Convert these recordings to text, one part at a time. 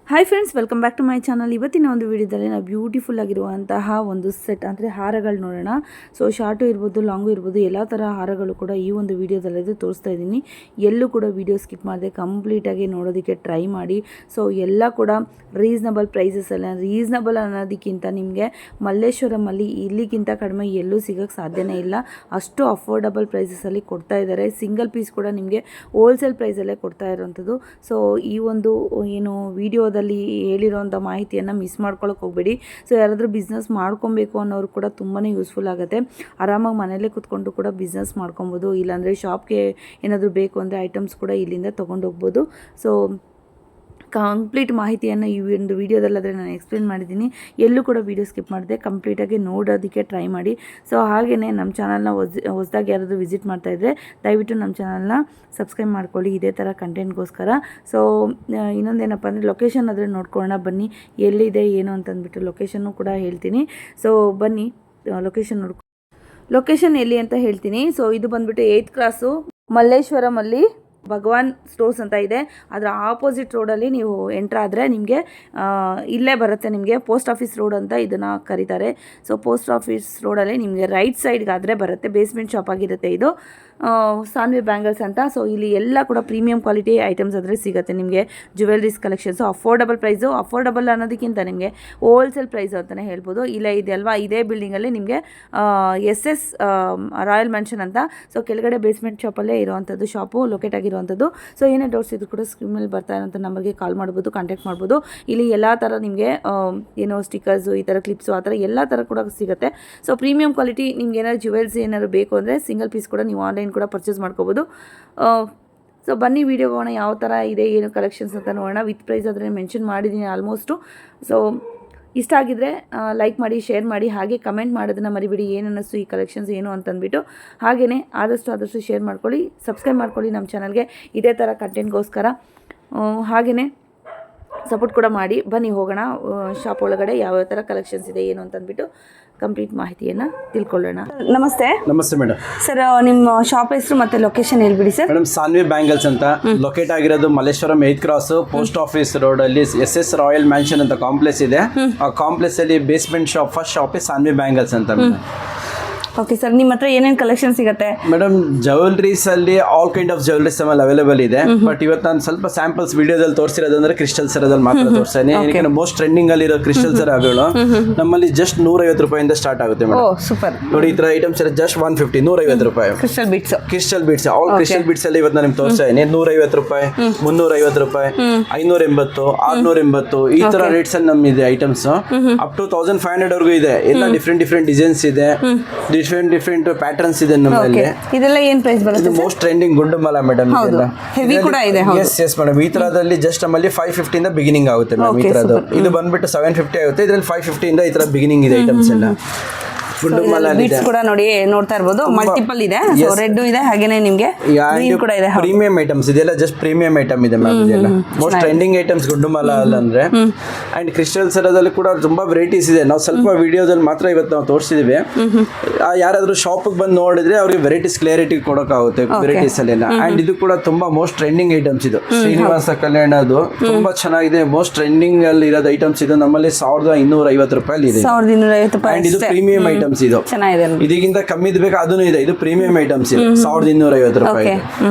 Hi friends, welcome back to my channel. ಇವತ್ತಿನ ಒಂದು ವಿಡಿಯೋದಲ್ಲಿ ನಾವು ಬ್ಯೂಟಿಫುಲ್ ಆಗಿರುವಂತಹ ಒಂದು ಸೆಟ್ ಅಂದರೆ ಹಾರಗಳು ನೋಡೋಣ. ಸೊ ಶಾರ್ಟು ಇರ್ಬೋದು, ಲಾಂಗು ಇರ್ಬೋದು, ಎಲ್ಲ ಥರ ಹಾರಗಳು ಕೂಡ ಈ ಒಂದು ವಿಡಿಯೋದಲ್ಲದೆ ತೋರಿಸ್ತಾ ಇದ್ದೀನಿ. ಎಲ್ಲೂ ಕೂಡ ವಿಡಿಯೋ ಸ್ಕಿಪ್ ಮಾಡದೆ ಕಂಪ್ಲೀಟಾಗಿ ನೋಡೋದಕ್ಕೆ ಟ್ರೈ ಮಾಡಿ. ಸೊ ಎಲ್ಲ ಕೂಡ ರೀಸ್ನಬಲ್ ಪ್ರೈಸಸಲ್ಲ. ರೀಸ್ನಬಲ್ ಅನ್ನೋದಕ್ಕಿಂತ ನಿಮಗೆ ಮಲ್ಲೇಶ್ವರಮಲ್ಲಿ ಇಲ್ಲಿಗಿಂತ ಕಡಿಮೆ ಎಲ್ಲೂ ಸಿಗೋಕ್ಕೆ ಸಾಧ್ಯನೇ ಇಲ್ಲ. ಅಷ್ಟು ಅಫೋರ್ಡಬಲ್ ಪ್ರೈಸಸಲ್ಲಿ ಕೊಡ್ತಾ ಇದ್ದಾರೆ. ಸಿಂಗಲ್ ಪೀಸ್ ಕೂಡ ನಿಮಗೆ ಹೋಲ್ಸೇಲ್ ಪ್ರೈಸಲ್ಲೇ ಕೊಡ್ತಾ ಇರೋವಂಥದ್ದು. ಸೊ ಈ ಒಂದು ಏನು ವಿಡಿಯೋದಲ್ಲಿ ಹೇಳಿರೋಂಥ ಮಾಹಿತಿಯನ್ನು ಮಿಸ್ ಮಾಡ್ಕೊಳ್ಳೋಕೆ ಹೋಗಬೇಡಿ. ಸೊ ಯಾರಾದರೂ ಬಿಸ್ನೆಸ್ ಮಾಡ್ಕೊಬೇಕು ಅನ್ನೋರು ಕೂಡ ತುಂಬಾ ಯೂಸ್ಫುಲ್ ಆಗುತ್ತೆ. ಆರಾಮಾಗಿ ಮನೇಲೇ ಕೂತ್ಕೊಂಡು ಕೂಡ ಬಿಸ್ನೆಸ್ ಮಾಡ್ಕೊಬೋದು. ಇಲ್ಲಾಂದರೆ ಶಾಪ್ಗೆ ಏನಾದರೂ ಬೇಕು ಅಂದರೆ ಐಟಮ್ಸ್ ಕೂಡ ಇಲ್ಲಿಂದ ತೊಗೊಂಡು ಹೋಗ್ಬೋದು. ಸೊ ಕಂಪ್ಲೀಟ್ ಮಾಹಿತಿಯನ್ನು ಈ ಒಂದು ವಿಡಿಯೋದಲ್ಲಾದರೆ ನಾನು ಎಕ್ಸ್ಪ್ಲೇನ್ ಮಾಡಿದ್ದೀನಿ. ಎಲ್ಲೂ ಕೂಡ ವಿಡಿಯೋ ಸ್ಕಿಪ್ ಮಾಡಿದೆ ಕಂಪ್ಲೀಟಾಗಿ ನೋಡೋದಕ್ಕೆ ಟ್ರೈ ಮಾಡಿ. ಸೊ ಹಾಗೆಯೇ ನಮ್ಮ ಚಾನಲ್ನ ಹೊಸದಾಗಿ ಯಾರಾದರೂ ವಿಸಿಟ್ ಮಾಡ್ತಾಯಿದ್ರೆ ದಯವಿಟ್ಟು ನಮ್ಮ ಚಾನಲ್ನ ಸಬ್ಸ್ಕ್ರೈಬ್ ಮಾಡ್ಕೊಳ್ಳಿ, ಇದೇ ಥರ ಕಂಟೆಂಟ್ಗೋಸ್ಕರ. ಸೊ ಇನ್ನೊಂದೇನಪ್ಪ ಅಂದರೆ ಲೊಕೇಶನ್ ಆದರೆ ನೋಡ್ಕೊಳ್ಳೋಣ ಬನ್ನಿ, ಎಲ್ಲಿದೆ ಏನು ಅಂತಂದ್ಬಿಟ್ಟು ಲೊಕೇಶನ್ನು ಕೂಡ ಹೇಳ್ತೀನಿ. ಸೊ ಬನ್ನಿ ಲೊಕೇಶನ್ ಎಲ್ಲಿ ಅಂತ ಹೇಳ್ತೀನಿ. ಸೊ ಇದು ಬಂದುಬಿಟ್ಟು 8th ಕ್ರಾಸು ಮಲ್ಲೇಶ್ವರಮಲ್ಲಿ ಭಗವಾನ್ ಸ್ಟೋರ್ಸ್ ಅಂತ ಇದೆ. ಅದರ ಆಪೋಸಿಟ್ ರೋಡಲ್ಲಿ ನೀವು ಎಂಟ್ರ್ ಆದರೆ ನಿಮಗೆ ಇಲ್ಲೇ ಬರುತ್ತೆ, ನಿಮಗೆ ಪೋಸ್ಟ್ ಆಫೀಸ್ ರೋಡ್ ಅಂತ ಇದನ್ನು ಕರೀತಾರೆ. ಸೊ ಪೋಸ್ಟ್ ಆಫೀಸ್ ರೋಡಲ್ಲಿ ನಿಮಗೆ ರೈಟ್ ಸೈಡ್ಗಾದರೆ ಬರುತ್ತೆ. ಬೇಸ್ಮೆಂಟ್ ಶಾಪ್ ಆಗಿರುತ್ತೆ ಇದು, ಸಾನ್ವಿ ಬ್ಯಾಂಗಲ್ಸ್ ಅಂತ. ಸೊ ಇಲ್ಲಿ ಎಲ್ಲ ಕೂಡ ಪ್ರೀಮಿಯಂ ಕ್ವಾಲಿಟಿ ಐಟಮ್ಸ್ ಆದರೆ ಸಿಗುತ್ತೆ ನಿಮಗೆ. Jewelleries collections affordable price. Affordable ಅನ್ನೋದಕ್ಕಿಂತ ನಿಮಗೆ ಹೋಲ್ಸೇಲ್ ಪ್ರೈಸು ಅಂತಲೇ ಹೇಳ್ಬೋದು. ಇಲ್ಲೇ ಇದೆ ಅಲ್ವಾ, ಇದೇ ಬಿಲ್ಡಿಂಗಲ್ಲಿ ನಿಮಗೆ SS ರಾಯಲ್ ಮೆನ್ಷನ್ ಅಂತ. ಸೊ ಕೆಳಗಡೆ ಬೇಸ್ಮೆಂಟ್ ಶಾಪಲ್ಲೇ ಇರುವಂಥದ್ದು ಶಾಪು ಲೊಕೇಟ್ ಆಗಿರುವಂಥದ್ದು. ಸೊ ಏನೇ ಡೌಟ್ಸ್ ಇದ್ರು ಕೂಡ ಸ್ಕ್ರೀನ್ ಮೇಲೆ ಬರ್ತಾ ಇರೋಂಥ ನಂಬರ್ಗೆ ಕಾಲ್ ಮಾಡ್ಬೋದು, ಕಾಂಟ್ಯಾಕ್ಟ್ ಮಾಡ್ಬೋದು. ಇಲ್ಲಿ ಎಲ್ಲ ಥರ ನಿಮಗೆ ಏನೋ ಸ್ಟಿಕರ್ಸು, ಈ ಥರ ಕ್ಲಿಪ್ಸು, ಆ ಥರ ಎಲ್ಲ ಥರ ಕೂಡ ಸಿಗುತ್ತೆ. ಸೊ ಪ್ರೀಮಿಯಂ ಕ್ವಾಲಿಟಿ ನಿಮ್ಗೆ ಏನಾದ್ರು ಜ್ಯುವೆಲ್ಸ್ ಏನಾದ್ರು ಬೇಕು ಅಂದರೆ ಸಿಂಗಲ್ ಪೀಸ್ ಕೂಡ ನೀವು ಆನ್ಲೈನ್ ಕೂಡ ಪರ್ಚೇಸ್ ಮಾಡ್ಕೋಬೋದು. ಸೊ ಬನ್ನಿ ವಿಡಿಯೋಗೋಣ ಯಾವ ಥರ ಇದೆ ಏನು ಕಲೆಕ್ಷನ್ಸ್ ಅಂತ ನೋಡೋಣ. ವಿತ್ ಪ್ರೈಸ್ ಆದರೆ ಮೆನ್ಷನ್ ಮಾಡಿದ್ದೀನಿ ಆಲ್ಮೋಸ್ಟು. ಸೊ ಇಷ್ಟ ಆಗಿದ್ದರೆ ಲೈಕ್ ಮಾಡಿ, ಶೇರ್ ಮಾಡಿ, ಹಾಗೆ ಕಮೆಂಟ್ ಮಾಡೋದನ್ನು ಮರಿಬೇಡಿ. ಏನು ಅನ್ನಿಸ್ತು ಈ ಕಲೆಕ್ಷನ್ಸ್ ಏನು ಅಂತಂದ್ಬಿಟ್ಟು. ಹಾಗೆಯೇ ಆದಷ್ಟು ಶೇರ್ ಮಾಡ್ಕೊಳ್ಳಿ, ಸಬ್ಸ್ಕ್ರೈಬ್ ಮಾಡ್ಕೊಳ್ಳಿ ನಮ್ಮ ಚಾನಲ್ಗೆ ಇದೇ ಥರ ಕಂಟೆಂಟ್ಗೋಸ್ಕರ. ಹಾಗೆಯೇ ಸಪೋರ್ಟ್ ಕೂಡ ಮಾಡಿ. ಬನ್ನಿ ಹೋಗೋಣ ಶಾಪ್ ಒಳಗಡೆ ಯಾವ ಥರ ಕಲೆಕ್ಷನ್ಸ್ ಇದೆ ಏನು ಅಂತಂದ್ಬಿಟ್ಟು ಕಂಪ್ಲೀಟ್ ಮಾಹಿತಿಯನ್ನು ತಿಳ್ಕೊಳ್ಳೋಣ. ನಮಸ್ತೆ ಮೇಡಮ್. ಸರ್ ನಿಮ್ಮ ಶಾಪ್ ಹೆಸರು ಮತ್ತು ಲೊಕೇಶನ್ ಹೇಳ್ಬಿಡಿ ಸರ್. ಮೇಡಮ್ ಸಾನ್ವಿ ಬ್ಯಾಂಗಲ್ಸ್ ಅಂತ ಲೊಕೇಟ್ ಆಗಿರೋದು Malleshwaram 8th cross post office road ಅಲ್ಲಿ SS ರಾಯಲ್ ಮ್ಯಾನ್ಷನ್ ಅಂತ ಕಾಂಪ್ಲೆಕ್ಸ್ ಇದೆ. ಆ ಕಾಂಪ್ಲೆಕ್ಸ್ ಅಲ್ಲಿ basement shop, first shop Sanvi bangles ಅಂತ. ಓಕೆ ಸರ್, ನಿಮ್ಮ ಹತ್ರ ಏನೇನು ಕಲೆಕ್ಷನ್ ಸಿಗುತ್ತೆ? ಮೇಡಮ್ ಜ್ಯುವೆಲ್ರೀಸ್ ಅಲ್ಲಿ all kind of jewelleries available ಇದೆ. ಬಟ್ ಇವತ್ತು ನಾನು ಸ್ವಲ್ಪ ಸ್ಯಾಂಪಲ್ಸ್ ವಿಡಿಯೋದಲ್ಲಿ ತೋರಿಸಿರೋದು ಅಂದ್ರೆ ಕ್ರಿಸ್ಟಲ್ ಸರದಲ್ಲಿ ಮಾತ್ರ ತೋರಿಸ್ತೇನೆ. ಮೋಸ್ಟ್ ಟ್ರೆಂಡಿಂಗ್ ಅಲ್ಲಿ ಇರೋ ಕ್ರಿಸ್ಟಲ್ ಸರ್ ಅವುಗಳು ನಮ್ಮಲ್ಲಿ ಜಸ್ಟ್ 150 ರೂಪಾಯಿಂದ ಸ್ಟಾರ್ಟ್ ಆಗುತ್ತೆ ಮೇಡಮ್. ಸೂಪರ್ ನೋಡಿ, ಈ ತರ ಐಟಮ್ಸ್ ಜಸ್ಟ್ 150 150 ರೂಪಾಯಿ crystal beads all crystal beads ಅಲ್ಲಿ ಇವತ್ತು ನಾನು ನಿಮ್ಗೆ ತೋರಿಸ್ತಾ ಇದ್ದೀನಿ. 150 ರೂಪಾಯಿ, 350 ರೂಪಾಯಿ, 580, 680 ಈ ತರ ರೇಟ್ಸ್ ಅಲ್ಲಿ ನಮ್ಮಿದೆ ಐಟಮ್ಸ್. ಅಪ್ ಟು 1500 ವರೆಗೂ ಇದೆ. ಎಲ್ಲ ಡಿಫ್ರೆಂಟ್ ಡಿಸೈನ್ಸ್ ಇದೆ, ಡಿಫ್ರೆಂಟ್ ಪ್ಯಾಟರ್ನ್ಸ್ ಇದೆ ನಮ್ಮಲ್ಲಿ. ಇದೆಲ್ಲ ಏನು ಪ್ರೈಸ್ ಬರುತ್ತೆ? Most trending gundumala madam. Heavy ಕೂಡ ಇದೆ. Yes madam. ಈ ತರದಲ್ಲಿ ಜಸ್ಟ್ ನಮ್ಮಲ್ಲಿ 550 ಇಂದ ಬಿಗಿನಿಂಗ್ ಆಗುತ್ತೆ ಮೇಡಮ್. ಈ ತರದ್ದು ಇದು ಬಂದ್ಬಿಟ್ಟು 750 ಆಗುತ್ತೆ. ಇದರಲ್ಲಿ 550 ಇಂದ ಈ ತರ ಬಿಗಿನಿಂಗ್ ಇದೆ ಐಟಮ್ಸ್ ಎಲ್ಲ. ಬೀಟ್ಸ್ ಕೂಡ ನೋಡಿ ನೋಡ್ತಾ ಇರಬಹುದು, ಮಲ್ಟಿಪಲ್ ಇದೆ. ಸೊ ರೆಡ್ ಇದೆ, ಹಾಗೇನೇ ನಿಮಗೆ ಗ್ರೀನ್ ಕೂಡ ಇದೆ. ಪ್ರೀಮಿಯಂ ಐಟಮ್ಸ್ ಇದೆಲ್ಲ ಜಸ್ಟ್ ಪ್ರೀಮಿಯಂ ಐಟಮ್ ಇದೆ ಮ್ಯಾಮ್. ಇದೆಲ್ಲ ಮೋಸ್ಟ್ ಟ್ರೆಂಡಿಂಗ್ ಐಟಮ್ಸ್ ಗುಂಡುಮಾಲ ಅಂದ್ರೆ. ಅಂಡ್ ಕ್ರಿಸ್ಟಲ್ ಸರದಲ್ಲಿ ಕೂಡ ತುಂಬಾ ವೆರೈಟೀಸ್ ಇದೆ. ನಾವು ಸ್ವಲ್ಪ ವಿಡಿಯೋದಲ್ಲಿ ಮಾತ್ರ ಇವತ್ತು ನಾವು ತೋರಿಸಿದೀವಿ. ಯಾರಾದ್ರೂ ಶಾಪ್ ಬಂದು ನೋಡಿದ್ರೆ ಅವ್ರಿಗೆ ವೆರೈಟೀಸ್ ಕ್ಲಿಯರಿಟಿ ಕೊಡೋಕ್ಕಾಗುತ್ತೆ ವೆರೈಟೀಸ್ ಅಲ್ಲೆಲ್ಲ. ಅಂಡ್ ಇದು ಕೂಡ ತುಂಬಾ ಮೋಸ್ಟ್ ಟ್ರೆಂಡಿಂಗ್ ಐಟಮ್ಸ್. ಇದು ಶ್ರೀನಿವಾಸ ಕಲ್ಯಾಣದು ತುಂಬಾ ಚೆನ್ನಾಗಿದೆ. ಮೋಸ್ಟ್ ಟ್ರೆಂಡಿಂಗ್ ಅಲ್ಲಿ ಇರೋದು ಐಟಮ್ಸ್ ಇದು. ನಮ್ಮಲ್ಲಿ 1250 ರೂಪಾಯಿ ಇದೆ. 1250 ರೂಪಾಯಿ. ಅಂಡ್ ಇದು ಪ್ರೀಮಿಯಂ ಐಟಮ್ಸ್. ಇದು ಇದಕ್ಕಿಂತ ಕಮ್ಮಿ ಬೇಕು, ಅದೂ ಇದೆ. ಇದು ಪ್ರೀಮಿಯಂ ಐಟಮ್ಸ್ ಇದೆ, 1250 ರೂಪಾಯಿ.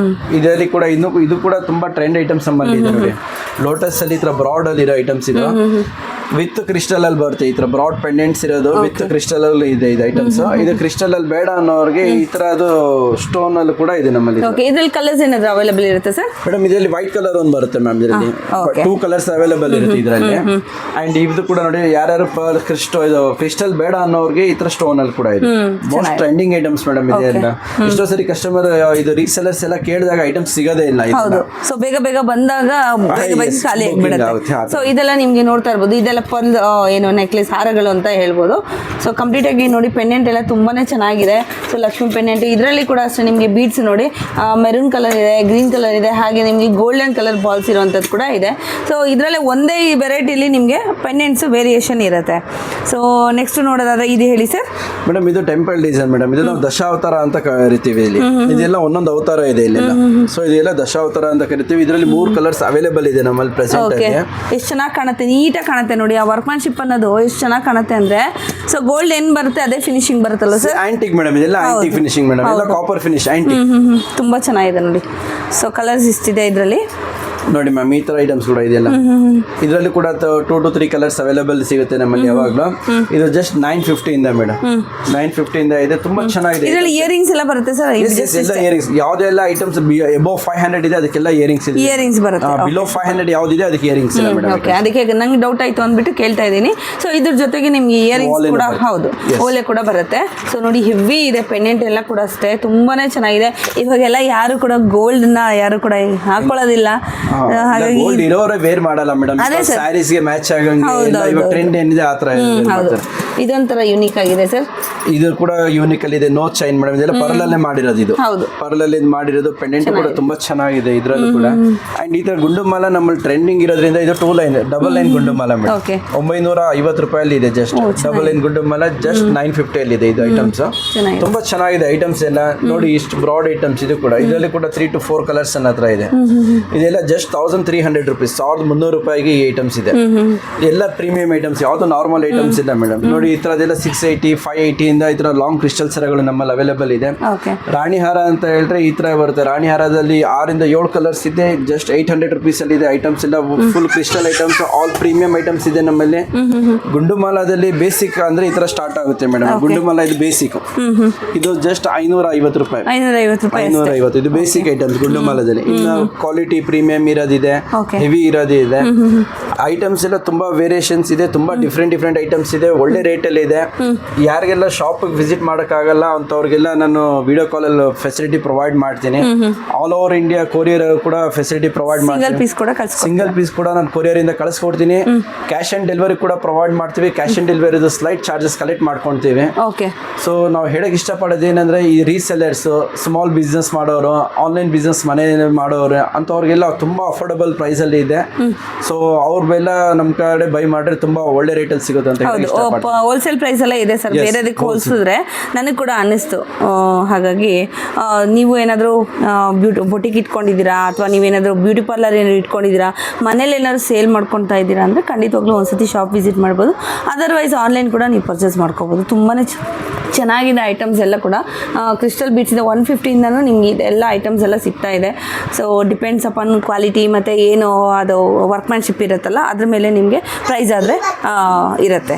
ಇದರಲ್ಲಿ ಕೂಡ ಇದು ಕೂಡ ತುಂಬಾ ಟ್ರೆಂಡ್ ಐಟಮ್ಸ್ ನಮ್ಮಲ್ಲಿ ಇದೆ ನೋಡಿ. ಲೋಟಸ್ ಅಲ್ಲಿ ಈ ತರ ಬ್ರಾಡ್ ಅಲ್ಲಿ ಇರೋ ಐಟಮ್ಸ್ ಇದು. ವಿತ್ ಕ್ರಿಸ್ಟಲ್ ಅಲ್ಲಿ ಬರುತ್ತೆ. ಈ ತರ ಬ್ರಾಡ್ ಪೆಂಡೆಂಟ್ಸ್ ಇರೋದು ವಿತ್ ಕ್ರಿಸ್ಟಲ್ ಅಲ್ಲಿ ಇದೆ ಇದು ಐಟಮ್ಸ್. ಇದು ಕ್ರಿಸ್ಟಲ್ ಅಲ್ಲಿ ಬೇಡ ಅನ್ನೋರಿಗೆ ಈ ತರ ಅದು ಸ್ಟೋನ್ ಅಲ್ಲಿ ಕೂಡ ಇದೆ ನಮ್ಮಲ್ಲಿ. ಇದರಲ್ಲಿ ಕಲರ್ಸ್ ಏನಾದ್ರು ಅವೈಲೇಬಲ್ ಇರುತ್ತೆ ಸರ್? ಮೇಡಮ್ ಇದರಲ್ಲಿ ವೈಟ್ ಕಲರ್ ಒಂದು ಬರುತ್ತೆ ಮ್ಯಾಮ್. ಇದರಲ್ಲಿ 2 ಕಲರ್ಸ್ ಅವೈಲೇಬಲ್ ಇರುತ್ತೆ ಇದರಲ್ಲಿ. ಅಂಡ್ ಇದು ಕೂಡ ನೋಡಿ, ಯಾರ್ಯಾರು ಕ್ರಿಸ್ಟಲ್ ಬೇಡ ಅನ್ನೋರಿಗೆ ಈ ತರ ಸ್ಟೋನ್ ಅಲ್ಲಿ ಕೂಡ ಇದೆ. ಮೋಸ್ಟ್ ಟ್ರೆಂಡಿಂಗ್ ಐಟಮ್ಸ್ ಮೇಡಮ್ ಇದೆಲ್ಲ. ಎಷ್ಟೋ ಸರಿ ಕಸ್ಟಮರ್ ಇದು ರೀಸೆಲರ್ಸ್ ಎಲ್ಲ ಕೇಳಿದಾಗ ಐಟಮ್ಸ್ ಸಿಗೋದೇ ಇಲ್ಲ. ಸೊ ಬೇಗ ಬಂದಾಗ ಖಾಲಿ ಆಗಿಬಿಡುತ್ತೆ. ಸೊ ಇದೆಲ್ಲ ನಿಮ್ಗೆ ನೋಡ್ತಾ ಇರ್ಬೋದು, ಇದೆಲ್ಲ ಏನು ನೆಕ್ಲೆಸ್ ಹಾರಗಳು ಅಂತ ಹೇಳ್ಬೋದು. ಸೊ ಕಂಪ್ಲೀಟ್ ಆಗಿ ನೋಡಿ, ಪೆಂಡೆಂಟ್ ಎಲ್ಲ ತುಂಬಾನೇ ಚೆನ್ನಾಗಿದೆ. ಸೊ ಲಕ್ಷ್ಮಿ ಪೆಂಡೆಂಟ್ ಇದರಲ್ಲಿ ಕೂಡ ಅಷ್ಟೇ ನಿಮಗೆ ಬೀಡ್ಸ್ ನೋಡಿ, ಮೆರೂನ್ ಕಲರ್ ಇದೆ, ಗ್ರೀನ್ ಕಲರ್ ಇದೆ, ಹಾಗೆ ನಿಮಗೆ ಗೋಲ್ಡನ್ ಕಲರ್ ಬಾಲ್ಸ್ ಇರುವಂಥದ್ದು ಕೂಡ ಇದೆ. ಸೊ ಇದರಲ್ಲಿ ಒಂದೇ ವೆರೈಟಿಲಿ ನಿಮಗೆ ಪೆಂಡೆಂಟ್ಸ್ ವೇರಿಯೇಷನ್ ಇರುತ್ತೆ. ಸೊ ನೆಕ್ಸ್ಟ್ ನೋಡೋದಾದ್ರೆ ಇದು ಹೇಳಿ ಸರ್. ಮೇಡಮ್ ಇದು ಟೆಂಪಲ್ ಡಿಸೈನ್ ಮೇಡಮ್. ಇದು ನಾವು ದಶಾವತಾರ ಅಂತ ಕರಿತೀವಿ. ಇಲ್ಲಿ ಇದೆಲ್ಲ ಒಂದೊಂದು ಅವತಾರ ಇದೆ ಇಲ್ಲೆಲ್ಲ. ಸೊ ಇದೆಲ್ಲ ದಶಾವತಾರ ಅಂತ ಕರಿತೀವಿ. ಇದರಲ್ಲಿ 3 ಕಲರ್ಸ್ ಅವೈಲೇಬಲ್ ಇದೆ ನಮ್ಮಲ್ಲಿ ಪ್ರೆಸೆಂಟ್ ಆಗಿ. ಎಷ್ಟು ಚೆನ್ನಾಗಿ ಕಾಣುತ್ತೆ, ನೀಟಾಗಿ ಕಾಣುತ್ತೆ ನೋಡಿ. ಆ ವರ್ಕ್ಮ್ಯಾನ್ಶಿಪ್ ಅನ್ನೋದು ಎಷ್ಟು ಚೆನ್ನಾಗಿ ಕಾಣುತ್ತೆ ಅಂದ್ರೆ. ಸೊ ಗೋಲ್ಡ್ ಏನ್ ಬರುತ್ತೆ ಅದೇ ಫಿನಿಶಿಂಗ್ ಬರುತ್ತಲ್ಲ ಸರ್. ಆಂಟಿಕ್ ಮೇಡಮ್, ಇದೆಲ್ಲ ಆಂಟಿಕ್ ಫಿನಿಶಿಂಗ್ ಮೇಡಮ್. ಎಲ್ಲ ಕಾಪರ್ ಫಿನಿಶ್ ಆಂಟಿಕ್. ತುಂಬಾ ಚೆನ್ನಾಗಿದೆ ನೋಡಿ. ಸೊ ಕಲರ್ಸ್ ಇಷ್ಟಿದೆ ಇದರಲ್ಲಿ ನೋಡಿ ಮ್ಯಾಮ್. ಈ ತರ ಐಟಮ್ಸ್ ಕೂಡ ಇದೆಯಲ್ಲ. ಇದರಲ್ಲಿ ಕೂಡ 2 to 3 ಕಲರ್ಸ್ ಅವೈಲೇಬಲ್ ಸಿಗುತ್ತೆ ನಮ್ಮಲ್ಲಿ ಯಾವಾಗಲೂ. ಇದು ಜಸ್ಟ್ 950 ಇಂದ ಮೇಡಮ್. 950 ಇಂದ ಇದೆ. ತುಂಬಾ ಚೆನ್ನಾಗಿದೆ. ಇದರಲ್ಲಿ ಇಯರಿಂಗ್ಸ್ ಎಲ್ಲ ಬರುತ್ತೆ ಸರ್. ಎಲ್ಲ ಇಯರಿಂಗ್ಸ್ ಯಾವುದೆಲ್ಲ ಐಟಮ್ಸ್ ಅಬೌವ್ 500 ಇದೆ ಅದಕ್ಕೆಲ್ಲ ಇಯರಿಂಗ್ಸ್ ಇದೆ. ಇಯರಿಂಗ್ಸ್ ಬರುತ್ತೆ. ಬಿಲೋ 500 ಯಾವ್ದಿದೆ ಅದಕ್ಕೆ ಇಯರಿಂಗ್ಸ್ ಇಲ್ಲ ಮೇಡಮ್. ಓಕೆ, ಅದಕ್ಕೆ ನಂಗೆ ಡೌಟ್ ಆಯ್ತು ಅಂದ್ಬಿಟ್ಟು ಕೇಳ್ತಾ ಇದ್ದೀನಿ. ಸೊ ಇದ್ರ ಜೊತೆಗೆ ನಿಮ್ಗೆ ಇಯರಿಂಗ್ಸ್ ಕೂಡ ಹೌದು ಓಲೆ ಕೂಡ ಬರುತ್ತೆ. ಸೊ ನೋಡಿ ಹೆವಿ ಇದೆ. ಪೆಂಡೆಂಟ್ ಎಲ್ಲ ಕೂಡ ಅಷ್ಟೇ ತುಂಬಾನೇ ಚೆನ್ನಾಗಿದೆ. ಇವಾಗೆಲ್ಲ ಯಾರು ಕೂಡ ಗೋಲ್ಡ್ ನ ಯಾರು ಕೂಡ ಹಾಕೊಳ್ಳೋದಿಲ್ಲ. ಹಾಗಾಗಿ ಗೋಲ್ಡ್ ಇರೋರೇ ವೇರ್ ಮಾಡಲ್ಲ ಮೇಡಮ್. ಸ್ಯಾರೀಸ್ ಗೆ ಮ್ಯಾಚ್ ಆಗಂಗೆ ಇವಾಗ ಟ್ರೆಂಡ್ ಏನಿದೆ ಆ ತರ ಹೌದು. ಇದೊಂಥರ ಯೂನಿಕ್ ಆಗಿದೆ ಸರ್. ಇದು ಕೂಡ ಯೂನಿಕ್ ಅಲ್ಲಿ ಇದೆ. No chain madam. ಇದೆಲ್ಲ ಪರ್ಲಲ್ಲೇ ಮಾಡಿರೋದು. ಇದು ಹೌದು ಪರ್ಲಲ್ಲಿ ಮಾಡಿರೋದು. ಪೆಂಡೆಂಟ್ ಕೂಡ ತುಂಬಾ ಚೆನ್ನಾಗಿದೆ ಇದರಲ್ಲೂ ಕೂಡ. ಅಂಡ್ ಈ ತರ ಗುಂಡುಮಾಲ ನಮ್ಮಲ್ಲಿ ಟ್ರೆಂಡಿಂಗ್ ಇರೋದ್ರಿಂದ ಇದು 2 ಲೈನ್ ಡಬಲ್ ಲೈನ್ ಗುಂಡುಮಾಲ ಮೇಡಮ್. 950 ರೂಪಾಯಲ್ಲಿ ಇದೆ. ಜಸ್ಟ್ ಡಬಲ್ ಲೈನ್ ಗುಂಡುಮಾಲ ಜಸ್ಟ್ 950 ಅಲ್ಲಿ ಇದೆ ಇದು ಐಟಮ್ಸ್. ತುಂಬಾ ಚೆನ್ನಾಗಿದೆ ಐಟಮ್ಸ್ ಎಲ್ಲ ನೋಡಿ. ಇಷ್ಟು ಬ್ರಾಡ್ ಐಟಮ್ಸ್ ಇದು ಕೂಡ. ಇದರಲ್ಲಿ ಕೂಡ 3 to 4 ಕಲರ್ಸ್ ನನ್ನ ಹತ್ರ ಇದೆ. ಇದೆಲ್ಲ ಜಸ್ಟ್ 1300 ರೂಪೀಸ್, 1300 ರೂಪಾಯಿಗೆ ಈ ಐಟಮ್ಸ್ ಇದೆ. ಎಲ್ಲ ಪ್ರೀಮಿಯಂ ಐಟಮ್ಸ್, ಯಾವ್ದು ನಾರ್ಮಲ್ ಐಟಮ್ಸ್ ಇಲ್ಲ ಮೇಡಮ್. ನೋಡಿ ಈ ತರದೆಲ್ಲ 680 580 ಇಂದ ಈ ತರ ಲಾಂಗ್ ಕ್ರಿಸ್ಟಲ್ ಸರಗಳು ನಮ್ಮಲ್ಲಿ ಅವೈಲೇಬಲ್ ಇದೆ. ರಾಣಿ ಹಾರ ಅಂತ ಹೇಳಿದ್ರೆ ಈ ತರ ಬರುತ್ತೆ. ರಾಣಿ ಹಾರದಲ್ಲಿ 6 ಇಂದ 7 ಕಲರ್ಸ್ ಇದೆ. ಜಸ್ಟ್ 800 ರೂಪೀಸ್ ಅಲ್ಲಿ ಇದೆ ಐಟಮ್ಸ್ ಎಲ್ಲ. Full crystal items, all premium items ಇದೆ ನಮ್ಮಲ್ಲಿ. ಗುಂಡುಮಾಲದಲ್ಲಿ ಬೇಸಿಕ್ ಅಂದ್ರೆ ಈ ತರ ಸ್ಟಾರ್ಟ್ ಆಗುತ್ತೆ ಮೇಡಮ್. ಗುಂಡುಮಾಲ ಇದು ಬೇಸಿಕ್. ಇದು ಜಸ್ಟ್ 550 ರೂಪಾಯಿ. 550 ಇದು ಬೇಸಿಕ್ ಐಟಮ್ಸ್ ಗುಂಡುಮಾಲದಲ್ಲಿ. ಇನ್ನು ಕ್ವಾಲಿಟಿ ಪ್ರೀಮಿಯಂ ಇರೋದಿದೆ, ಹೆವಿ ಇರೋದಿದೆ. ಐಟಮ್ಸ್ ಎಲ್ಲ ತುಂಬಾ ವೇರಿಯೇಷನ್ಸ್ ಇದೆ. ತುಂಬಾ ಡಿಫ್ರೆಂಟ್ ಐಟಮ್ಸ್ ಇದೆ. ಒಳ್ಳೆ ರೇಟ್ ಅಲ್ಲಿ ಇದೆ. ಯಾರಿಗೆಲ್ಲ ಶಾಪ್ ವಿಸಿಟ್ ಮಾಡಕ್ಕಾಗಲ್ಲ ಅಂತವ್ರಿಗೆಲ್ಲ ನಾನು ವಿಡಿಯೋ ಕಾಲ್ ಅಲ್ಲಿ ಫೆಸಿಲಿಟಿ ಪ್ರೊವೈಡ್ ಮಾಡ್ತೀನಿ. ಆಲ್ ಓವರ್ ಇಂಡಿಯಾ ಕೊರಿಯರ್ ಕೂಡ ಫೆಸಿಲಿಟಿ ಪ್ರೊವೈಡ್ ಮಾಡ್ತೀನಿ. ಸಿಂಗಲ್ ಪೀಸ್ ಕೂಡ ನಾನು ಕೊರಿಯರ್ ಇಂದ ಕಳಿಸ್ಕೊಡ್ತೀನಿ. ಕ್ಯಾಶ್ ಆನ್ ಡೆಲಿವರಿ ಕೂಡ ಪ್ರೊವೈಡ್ ಮಾಡ್ತೀವಿ. Cash on delivery slight charges collect ಮಾಡ್ಕೊಂತೀವಿ. ಸೊ ನಾವು ಹೇಳಕ್ ಇಷ್ಟಪಡೋದು ಏನಂದ್ರೆ ಈ ರೀಸೆಲ್ಲರ್ಸ್, ಸ್ಮಾಲ್ ಬಿಸ್ನೆಸ್ ಮಾಡೋರು, ಆನ್ಲೈನ್ ಬಿಸ್ನೆಸ್ ಮನೆ ಮಾಡೋರು ಅಂತವ್ರಿಗೆಲ್ಲ ತುಂಬಾ ಅಫೋರ್ಡಬಲ್ ಪ್ರೈಸ್ ಅಲ್ಲಿ ಇದೆ. ಸೊ ಅವ್ರೆಲ್ಲ ನಮ್ಮ ಕಡೆ ಬೈ ಮಾಡಿದ್ರೆ ತುಂಬಾ ಒಳ್ಳೆ ರೇಟ್ ಅಲ್ಲಿ ಸಿಗುತ್ತೆ ಅಂತ ಹೇಳಿ ಇಷ್ಟಪಡ್ತೀನಿ. ಹೋಲ್ಸೇಲ್ ಪ್ರೈಸ್ ಎಲ್ಲ ಇದೆ ಸರ್. ಬೇರೆದಕ್ಕೆ ಹೋಲಿಸಿದ್ರೆ ನನಗೆ ಕೂಡ ಅನ್ನಿಸ್ತು. ಹಾಗಾಗಿ ನೀವು ಏನಾದರೂ ಬೊಟಿಕ್ ಇಟ್ಕೊಂಡಿದ್ದೀರಾ ಅಥವಾ ನೀವೇನಾದರೂ ಬ್ಯೂಟಿ ಪಾರ್ಲರ್ ಏನಾದ್ರು ಇಟ್ಕೊಂಡಿದ್ದೀರಾ, ಮನೇಲಿ ಏನಾದ್ರು ಸೇಲ್ ಮಾಡ್ಕೊತಾ ಇದ್ದೀರಾ ಅಂದರೆ ಖಂಡಿತವಾಗ್ಲೂ ಒಂದ್ಸತಿ ಶಾಪ್ ವಿಸಿಟ್ ಮಾಡ್ಬೋದು. ಅದರ್ವೈಸ್ ಆನ್ಲೈನ್ ಕೂಡ ನೀವು ಪರ್ಚೇಸ್ ಮಾಡ್ಕೋಬೋದು. ತುಂಬಾ ಚೆನ್ನಾಗಿದೆ ಐಟಮ್ಸ್ ಎಲ್ಲ ಕೂಡ. ಕ್ರಿಸ್ಟಲ್ ಬೀಡ್ಸಿಂದ 150ಇಂದನೂ ನಿಮಗೆ ಇದೆಲ್ಲ ಐಟಮ್ಸ್ ಎಲ್ಲ ಸಿಗ್ತಾ ಇದೆ. ಸೊ ಡಿಪೆಂಡ್ಸ್ ಅಪಾನ್ ಕ್ವಾಲಿಟಿ ಮತ್ತು ಏನು ಅದು ವರ್ಕ್ಮ್ಯಾನ್ಶಿಪ್ ಇರುತ್ತಲ್ಲ ಅದ್ರ ಮೇಲೆ ನಿಮಗೆ ಪ್ರೈಸ್ ಆದರೆ ಇರುತ್ತೆ.